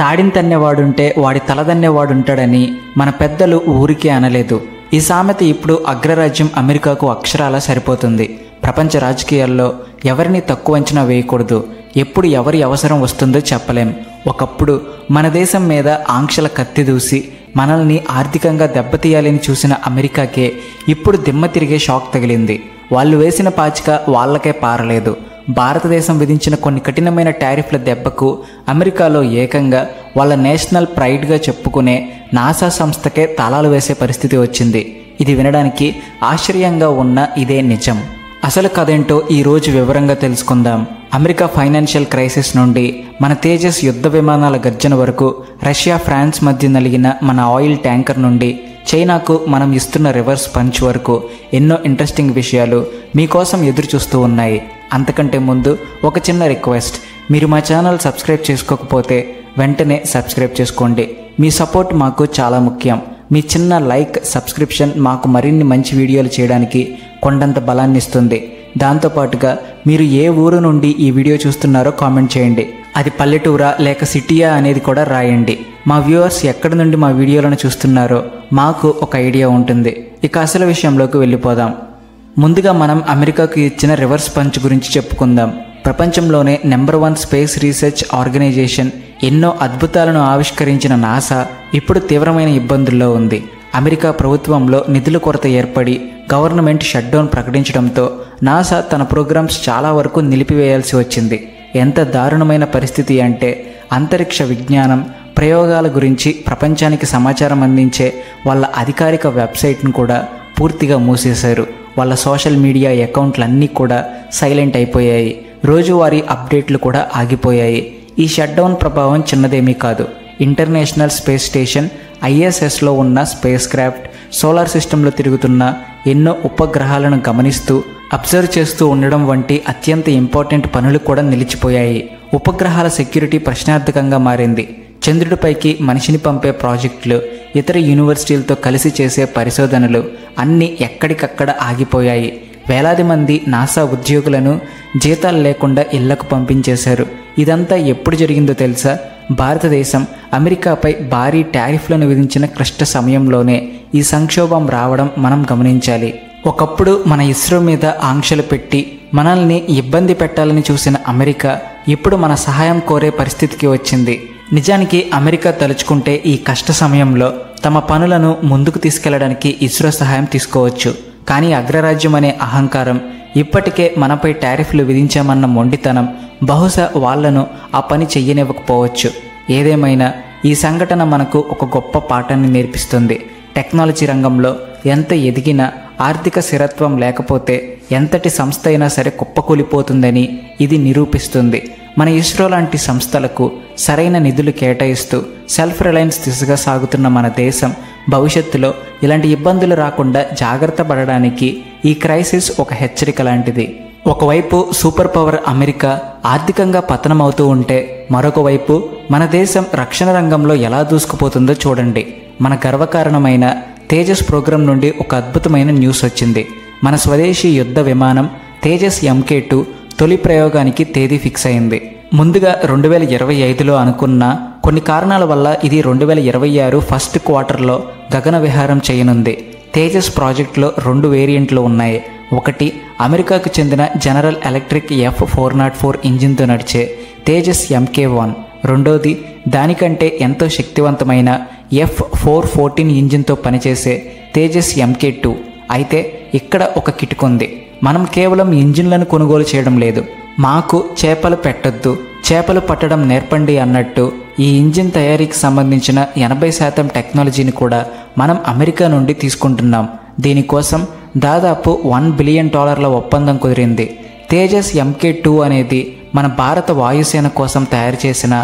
తాడిని తన్నేవాడుంటే వాడి తలదన్నేవాడుంటాడని మన పెద్దలు ఊరికే అనలేదు. ఈ సామెత ఇప్పుడు అగ్రరాజ్యం అమెరికాకు అక్షరాలా సరిపోతుంది. ప్రపంచ రాజకీయాల్లో ఎవరిని తక్కువ అంచనా వేయకూడదు. ఎప్పుడు ఎవరి అవసరం వస్తుందో చెప్పలేం. ఒకప్పుడు మన దేశం మీద ఆంక్షల కత్తి దూసి మనల్ని ఆర్థికంగా దెబ్బతీయాలని చూసిన అమెరికాకే ఇప్పుడు దిమ్మ తిరిగే షాక్ తగిలింది. వాళ్ళు వేసిన పాచిక వాళ్ళకే పారలేదు. భారతదేశం విధించిన కొన్ని కఠినమైన టారిఫ్ల దెబ్బకు అమెరికాలో ఏకంగా వాళ్ళ నేషనల్ ప్రైడ్గా చెప్పుకునే నాసా సంస్థకే తాళాలు వేసే పరిస్థితి వచ్చింది. ఇది వినడానికి ఆశ్చర్యంగా ఉన్న ఇదే నిజం. అసలు కథేంటో ఈరోజు వివరంగా తెలుసుకుందాం. అమెరికా ఫైనాన్షియల్ క్రైసిస్ నుండి మన తేజస్ యుద్ధ విమానాల గర్జన వరకు, రష్యా ఫ్రాన్స్ మధ్య నలిగిన మన ఆయిల్ ట్యాంకర్ నుండి చైనాకు మనం ఇస్తున్న రివర్స్ పంచ్ వరకు ఎన్నో ఇంట్రెస్టింగ్ విషయాలు మీకోసం ఎదురు చూస్తూ ఉన్నాయి. అంతకంటే ముందు ఒక చిన్న రిక్వెస్ట్, మీరు మా ఛానల్ సబ్స్క్రైబ్ చేసుకోకపోతే వెంటనే సబ్స్క్రైబ్ చేసుకోండి. మీ సపోర్ట్ మాకు చాలా ముఖ్యం. మీ చిన్న లైక్, సబ్స్క్రిప్షన్ మాకు మరిన్ని మంచి వీడియోలు చేయడానికి కొండంత బలాన్ని ఇస్తుంది. దాంతోపాటుగా మీరు ఏ ఊరు నుండి ఈ వీడియో చూస్తున్నారో కామెంట్ చేయండి. అది పల్లెటూరా లేక సిటీయా అనేది కూడా రాయండి. మా వ్యూవర్స్ ఎక్కడి నుండి మా వీడియోలను చూస్తున్నారో మాకు ఒక ఐడియా ఉంటుంది. ఇక అసలు విషయంలోకి వెళ్ళిపోదాం. ముందుగా మనం అమెరికాకు ఇచ్చిన రివర్స్ పంచ్ గురించి చెప్పుకుందాం. ప్రపంచంలోనే నెంబర్ 1 స్పేస్ రీసెర్చ్ ఆర్గనైజేషన్, ఎన్నో అద్భుతాలను ఆవిష్కరించిన నాసా ఇప్పుడు తీవ్రమైన ఇబ్బందుల్లో ఉంది. అమెరికా ప్రభుత్వంలో నిధుల కొరత ఏర్పడి గవర్నమెంట్ షట్డౌన్ ప్రకటించడంతో నాసా తన ప్రోగ్రామ్స్ చాలా వరకు నిలిపివేయాల్సి వచ్చింది. ఎంత దారుణమైన పరిస్థితి అంటే అంతరిక్ష విజ్ఞానం, ప్రయోగాల గురించి ప్రపంచానికి సమాచారం అందించే వాళ్ళ అధికారిక వెబ్సైట్ను కూడా పూర్తిగా మూసేశారు. వాళ్ళ సోషల్ మీడియా అకౌంట్లన్నీ కూడా సైలెంట్ అయిపోయాయి. రోజువారీ అప్డేట్లు కూడా ఆగిపోయాయి. ఈ షట్డౌన్ ప్రభావం చిన్నదేమీ కాదు. ఇంటర్నేషనల్ స్పేస్ స్టేషన్ ISSలో ఉన్న స్పేస్ క్రాఫ్ట్, సోలార్ సిస్టంలో తిరుగుతున్న ఎన్నో ఉపగ్రహాలను గమనిస్తూ అబ్జర్వ్ చేస్తూ ఉండడం వంటి అత్యంత ఇంపార్టెంట్ పనులు కూడా నిలిచిపోయాయి. ఉపగ్రహాల సెక్యూరిటీ ప్రశ్నార్థకంగా మారింది. చంద్రుడిపైకి మనిషిని పంపే ప్రాజెక్టులు, ఇతర యూనివర్సిటీలతో కలిసి చేసే పరిశోధనలు అన్నీ ఎక్కడికక్కడ ఆగిపోయాయి. వేలాది మంది నాసా ఉద్యోగులను జీతాలు లేకుండా ఇళ్లకు పంపించేశారు. ఇదంతా ఎప్పుడు జరిగిందో తెలుసా? భారతదేశం అమెరికాపై భారీ టారిఫ్లను విధించిన క్లిష్ట సమయంలోనే ఈ సంక్షోభం రావడం మనం గమనించాలి. ఒకప్పుడు మన ఇస్రో మీద ఆంక్షలు పెట్టి మనల్ని ఇబ్బంది పెట్టాలని చూసిన అమెరికా ఇప్పుడు మన సహాయం కోరే పరిస్థితికి వచ్చింది. నిజానికి అమెరికా తలుచుకుంటే ఈ కష్ట సమయంలో తమ పనులను ముందుకు తీసుకెళ్లడానికి ఇస్రో సహాయం తీసుకోవచ్చు. కానీ అగ్రరాజ్యం అనే అహంకారం, ఇప్పటికే మనపై టారిఫ్లు విధించామన్న మొండితనం బహుశా వాళ్లను ఆ పని చెయ్యనివ్వకపోవచ్చు. ఏదేమైనా ఈ సంఘటన మనకు ఒక గొప్ప పాఠాన్ని నేర్పిస్తుంది. టెక్నాలజీ రంగంలో ఎంత ఎదిగినా ఆర్థిక స్థిరత్వం లేకపోతే ఎంతటి సంస్థ అయినా సరే కుప్పకూలిపోతుందని ఇది నిరూపిస్తుంది. మన ఇస్రో లాంటి సంస్థలకు సరైన నిధులు కేటాయిస్తూ సెల్ఫ్ రిలయన్స్ దిశగా సాగుతున్న మన దేశం భవిష్యత్తులో ఇలాంటి ఇబ్బందులు రాకుండా జాగ్రత్త పడడానికి ఈ క్రైసిస్ ఒక హెచ్చరిక లాంటిది. ఒకవైపు సూపర్ పవర్ అమెరికా ఆర్థికంగా పతనమవుతూ ఉంటే, మరొక వైపు మన దేశం రక్షణ రంగంలో ఎలా దూసుకుపోతుందో చూడండి. మన గర్వకారణమైన తేజస్ ప్రోగ్రాం నుండి ఒక అద్భుతమైన న్యూస్ వచ్చింది. మన స్వదేశీ యుద్ధ విమానం తేజస్ MK2 తొలి ప్రయోగానికి తేదీ ఫిక్స్ అయింది. ముందుగా 2025లో అనుకున్న కొన్ని కారణాల వల్ల ఇది 2026 ఫస్ట్ క్వార్టర్లో గగన విహారం చేయనుంది. తేజస్ ప్రాజెక్టులో 2 వేరియంట్లు ఉన్నాయి. ఒకటి అమెరికాకు చెందిన జనరల్ ఎలక్ట్రిక్ F404 ఇంజిన్తో నడిచే తేజస్ MK1, రెండోది దానికంటే ఎంతో శక్తివంతమైన F414 ఇంజిన్తో పనిచేసే తేజస్ MK2. అయితే ఇక్కడ ఒక కిటుకుంది. మనం కేవలం ఇంజిన్లను కొనుగోలు చేయడం లేదు. మాకు చేపలు పెట్టొద్దు, చేపలు పట్టడం నేర్పండి అన్నట్టు ఈ ఇంజిన్ తయారీకి సంబంధించిన 80% టెక్నాలజీని కూడా మనం అమెరికా నుండి తీసుకుంటున్నాం. దీనికోసం దాదాపు $1 బిలియన్ ఒప్పందం కుదిరింది. తేజస్ MK2 అనేది మన భారత వాయుసేన కోసం తయారు చేసిన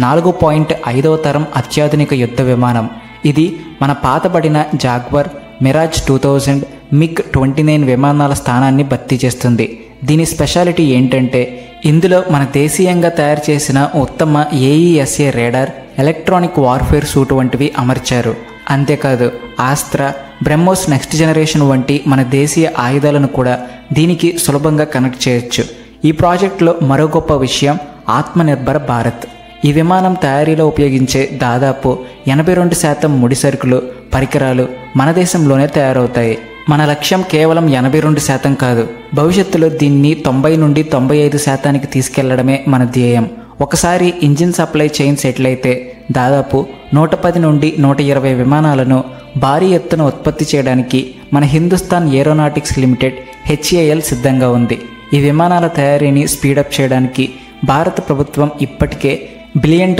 4.5వ తరం అత్యాధునిక యుద్ధ విమానం. ఇది మన పాతబడిన జాగ్వర్, మిరాజ్ 2000, MiG-29 విమానాల స్థానాన్ని భర్తీ చేస్తుంది. దీని స్పెషాలిటీ ఏంటంటే ఇందులో మన దేశీయంగా తయారు చేసిన ఉత్తమ AESA radar, electronic warfare suit వంటివి అమర్చారు. అంతేకాదు ఆస్త్ర, బ్రహ్మోస్ నెక్స్ట్ జనరేషన్ వంటి మన దేశీయ ఆయుధాలను కూడా దీనికి సులభంగా కనెక్ట్ చేయొచ్చు. ఈ ప్రాజెక్టులో మరో గొప్ప విషయం ఆత్మనిర్భర్ భారత్. ఈ విమానం తయారీలో ఉపయోగించే దాదాపు 82% ముడి సరుకులు, పరికరాలు మన దేశంలోనే తయారవుతాయి. మన లక్ష్యం కేవలం 82% కాదు, భవిష్యత్తులో దీన్ని 90 నుండి 95% తీసుకెళ్లడమే మన ధ్యేయం. ఒకసారి ఇంజిన్ సప్లై చైన్ సెటిల్ అయితే దాదాపు 110 నుండి 120 విమానాలను భారీ ఎత్తున ఉత్పత్తి చేయడానికి మన హిందుస్థాన్ ఏరోనాటిక్స్ లిమిటెడ్ HAL సిద్ధంగా ఉంది. ఈ విమానాల తయారీని స్పీడప్ చేయడానికి భారత ప్రభుత్వం ఇప్పటికే $1 బిలియన్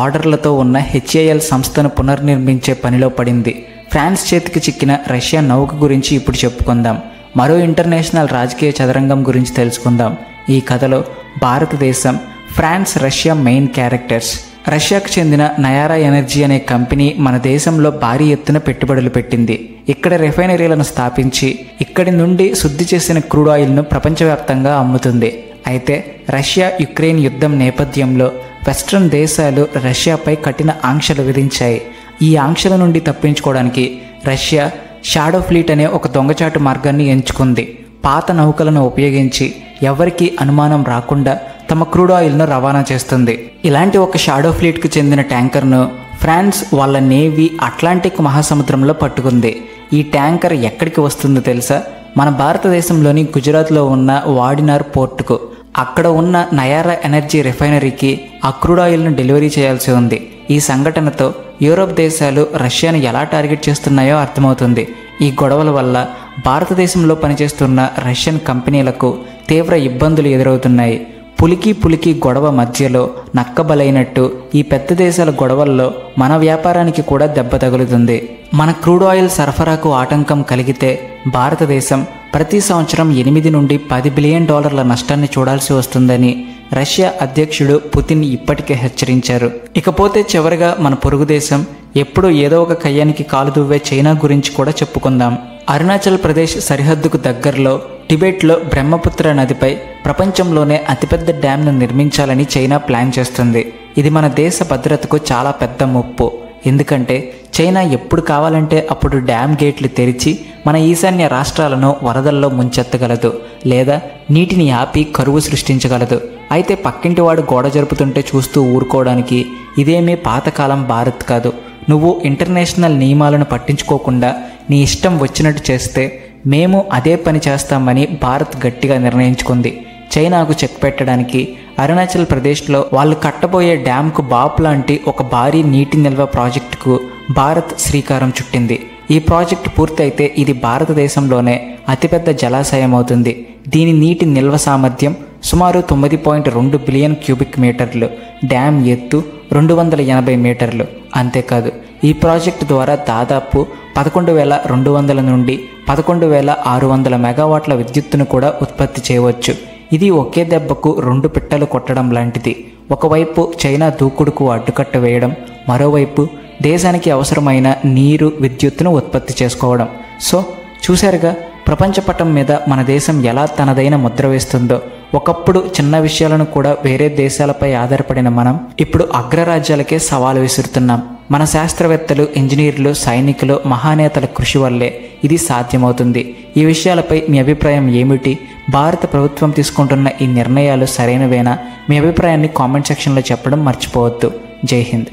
ఆర్డర్లతో ఉన్న HAL సంస్థను పునర్నిర్మించే పనిలో పడింది. ఫ్రాన్స్ చేతికి చిక్కిన రష్యా నౌక గురించి ఇప్పుడు చెప్పుకుందాం. మరో ఇంటర్నేషనల్ రాజకీయ చదరంగం గురించి తెలుసుకుందాం. ఈ కథలో భారతదేశం, ఫ్రాన్స్, రష్యా మెయిన్ క్యారెక్టర్స్. రష్యాకు చెందిన నయారా ఎనర్జీ అనే కంపెనీ మన దేశంలో భారీ ఎత్తున పెట్టుబడులు పెట్టింది. ఇక్కడ రిఫైనరీలను స్థాపించి ఇక్కడి నుండి శుద్ధి చేసిన క్రూడ్ ఆయిల్ను ప్రపంచవ్యాప్తంగా అమ్ముతుంది. అయితే రష్యా యుక్రెయిన్ యుద్ధం నేపథ్యంలో వెస్ట్రన్ దేశాలు రష్యాపై కఠిన ఆంక్షలు విధించాయి. ఈ ఆంక్షల నుండి తప్పించుకోవడానికి రష్యా షాడో ఫ్లీట్ అనే ఒక దొంగచాటు మార్గాన్ని ఎంచుకుంది. పాత నౌకలను ఉపయోగించి ఎవరికీ అనుమానం రాకుండా తమ క్రూడ్ ఆయిల్ను రవాణా చేస్తుంది. ఇలాంటి ఒక షాడో ఫ్లీట్కు చెందిన ట్యాంకర్ను ఫ్రాన్స్ వాళ్ళ నేవీ అట్లాంటిక్ మహాసముద్రంలో పట్టుకుంది. ఈ ట్యాంకర్ ఎక్కడికి వస్తుందో తెలుసా? మన భారతదేశంలోని గుజరాత్లో ఉన్న వాడినార్ పోర్టుకు. అక్కడ ఉన్న నయారా ఎనర్జీ రిఫైనరీకి ఆ క్రూడ్ ఆయిల్ను డెలివరీ చేయాల్సి ఉంది. ఈ సంఘటనతో యూరోప్ దేశాలు రష్యాను ఎలా టార్గెట్ చేస్తున్నాయో అర్థమవుతుంది. ఈ గొడవల వల్ల భారతదేశంలో పనిచేస్తున్న రష్యన్ కంపెనీలకు తీవ్ర ఇబ్బందులు ఎదురవుతున్నాయి. పులికి గొడవ మధ్యలో నక్కబలైనట్టు ఈ పెద్ద దేశాల గొడవల్లో మన వ్యాపారానికి కూడా దెబ్బ తగులుతుంది. మన క్రూడ్ ఆయిల్ సరఫరాకు ఆటంకం కలిగితే భారతదేశం ప్రతి సంవత్సరం 8 నుండి $10 బిలియన్ నష్టాన్ని చూడాల్సి వస్తుందని రష్యా అధ్యక్షుడు పుతిన్ ఇప్పటికే హెచ్చరించారు. ఇకపోతే చివరిగా మన పొరుగు దేశం, ఎప్పుడూ ఏదో ఒక కయ్యానికి కాలు దువ్వే చైనా గురించి కూడా చెప్పుకుందాం. అరుణాచల్ ప్రదేశ్ సరిహద్దుకు దగ్గరలో టిబెట్లో బ్రహ్మపుత్ర నదిపై ప్రపంచంలోనే అతిపెద్ద డ్యాంను నిర్మించాలని చైనా ప్లాన్ చేస్తుంది. ఇది మన దేశ భద్రతకు చాలా పెద్ద ముప్పు. ఎందుకంటే చైనా ఎప్పుడు కావాలంటే అప్పుడు డ్యామ్ గేట్లు తెరిచి మన ఈశాన్య రాష్ట్రాలను వరదల్లో ముంచెత్తగలదు, లేదా నీటిని ఆపి కరువు సృష్టించగలదు. అయితే పక్కింటి వాడు గోడ జరుపుతుంటే చూస్తూ ఊరుకోవడానికి ఇదేమీ పాతకాలం భారత్ కాదు. నువ్వు ఇంటర్నేషనల్ నియమాలను పట్టించుకోకుండా నీ ఇష్టం వచ్చినట్టు చేస్తే మేము అదే పని చేస్తామని భారత్ గట్టిగా నిర్ణయించుకుంది. చైనాకు చెక్ పెట్టడానికి అరుణాచల్ ప్రదేశ్లో వాళ్ళు కట్టబోయే డ్యామ్కు బాప్ లాంటి ఒక భారీ నీటి నిల్వ ప్రాజెక్టుకు భారత్ శ్రీకారం చుట్టింది. ఈ ప్రాజెక్టు పూర్తయితే ఇది భారతదేశంలోనే అతిపెద్ద జలాశయం అవుతుంది. దీని నీటి నిల్వ సామర్థ్యం సుమారు 9.2 బిలియన్ క్యూబిక్ మీటర్లు, డ్యామ్ ఎత్తు 280 మీటర్లు. అంతేకాదు, ఈ ప్రాజెక్టు ద్వారా దాదాపు 11,200 నుండి 11,600 మెగావాట్ల విద్యుత్తును కూడా ఉత్పత్తి చేయవచ్చు. ఇది ఒకే దెబ్బకు 2 పిట్టలు కొట్టడం లాంటిది. ఒకవైపు చైనా దూకుడుకు అడ్డుకట్ట వేయడం, మరోవైపు దేశానికి అవసరమైన నీరు, విద్యుత్తును ఉత్పత్తి చేసుకోవడం. సో చూశారుగా, ప్రపంచపటం మీద మన దేశం ఎలా తనదైన ముద్ర వేస్తుందో. ఒకప్పుడు చిన్న విషయాలను కూడా వేరే దేశాలపై ఆధారపడిన మనం ఇప్పుడు అగ్రరాజ్యాలకే సవాలు విసురుతున్నాం. మన శాస్త్రవేత్తలు, ఇంజనీర్లు, సైనికులు, మహానేతల కృషి వల్లే ఇది సాధ్యమవుతుంది. ఈ విషయాలపై మీ అభిప్రాయం ఏమిటి? భారత ప్రభుత్వం తీసుకుంటున్న ఈ నిర్ణయాలు సరైనవేనా? మీ అభిప్రాయాన్ని కామెంట్ సెక్షన్లో చెప్పడం మర్చిపోవద్దు. జై హింద్.